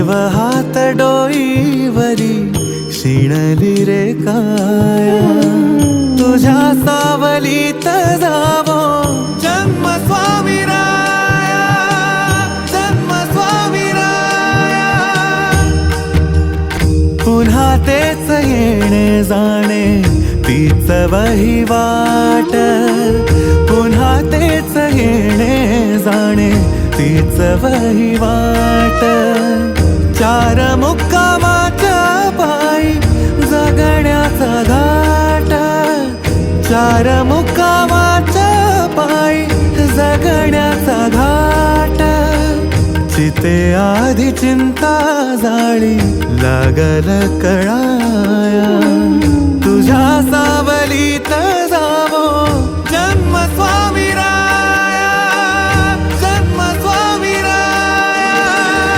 देव हात डोईवरी शिणली रे काया, तुझ्या सावलीत जावो जन्म स्वामी राया, जन्म स्वामी राया. पुन्हा तेच येणे जाणे तीच वहिवाट, पुन्हा तेच येणे जाणे तीच वहिवाट. चार मुक्कामाच्या पायी जगण्याचा घाट, चार मुक्कामाच्या पायी जगण्याचा घाट. चिते आधी चिंता जाळी लागल कळाया, तुझ्या सावलीत